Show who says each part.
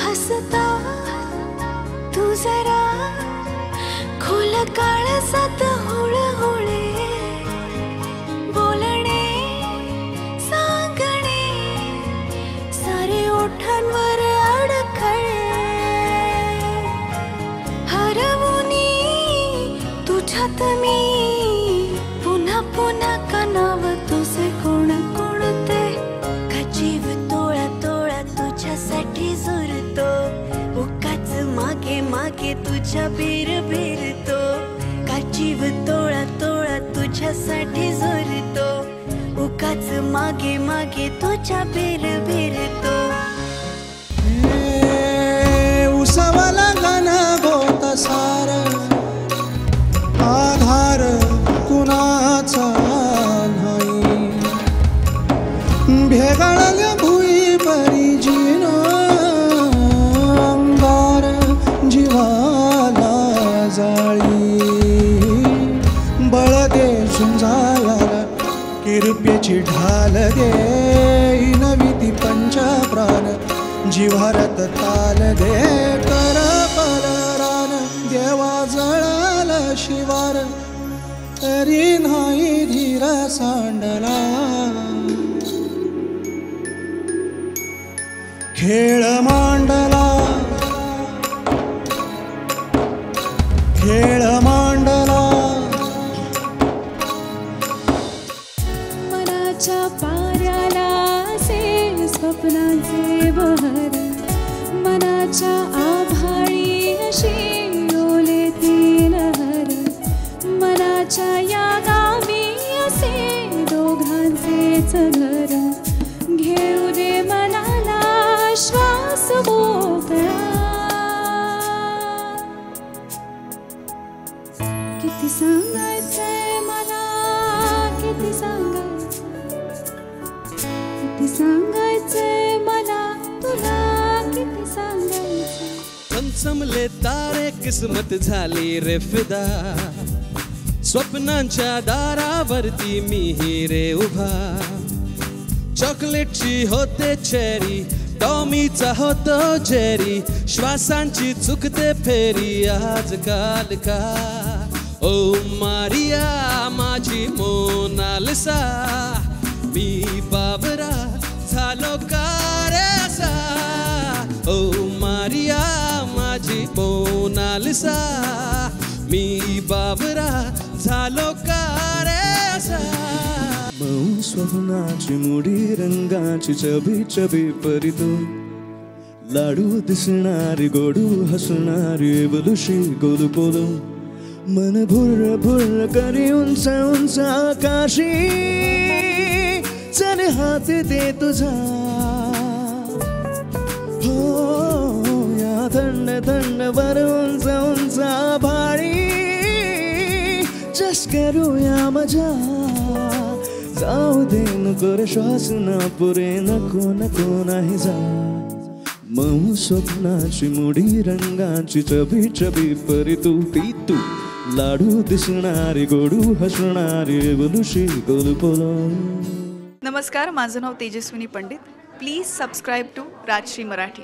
Speaker 1: हसता तू जरा खोल काळजात हुळहुळे बोलणे सांगणे सारे ओठांवर अडखळे हरवुनी तुझ्यात मी पुन्हा पुन्हा का नाव तुझे कोण कोणते का जीव तोळा तोळा तुझ्यासाठी झुरतो उगाच मागे मागे तुझ्या बेर बेरतो का जीव तोळा तोळा तुझ्यासाठी झुरतो उगाच मागे मागे तुझ्या बेर बेरतो
Speaker 2: उसवला गाना गोता सार आधार कुणाचा नाही भेगाळल्या भुई परी जीन अंगार जीवाला जाळी बळ दे झुंजाळ्याला किरप्याची ढाल दे नवी ती पंचप्राण जिव्हारत ताल दे कर रान देवा जळाला शिवार तरी नाही धीर सांडला खेळ मांडला खेळ मांडला
Speaker 1: मनाच्या पाऱ्याला असे स्वप्नांचे बहर मनाच्या आभाळी अशी ओले ती लहर मनाच्या या गावी असे दोघांचेच घर घेऊ दे मनाला श्वास मोकळा किती सांगायचंय मला किती सांगायचंय मला तुला किती सांगायचंय
Speaker 3: चमचमले तारे किस्मत झाली रे फिदा स्वप्नांच्या दारावरती मी ही रे उभा चॉकलेटची होते चेरी टॉमीचा होतो जेरी श्वासांची चुकते फेरी आजकाल का ओ मारिया माझी मोनालिसा मी बाबरा झालो का रे असा ओ मारिया माझी मोनालिसा मी बाबरा झालो का रे असा
Speaker 2: मऊ स्वप्नाची मुडी रंगाची चबी चबी परितो लाडू दिसणारी गोडू हसणारी बलुशी गोलू पोलू मन भुर्र भुर्र करी उंच उंच आकाशी चल हात दे तुझा हो या थंड थंड वर उंच उंच आभाळी जस करूया मजा जाऊ दे नको रे श्वास ना पुरे नको नको नाही जा मऊ स्वप्नाची मुडी रंगाची चबी चबी परी तू ती तू लाडू दिसणारी गोडू हसणारी बलुशी गोलू पोलो
Speaker 4: नमस्कार माझं नाव Tejaswini Pandit please subscribe to Rajshri Marathi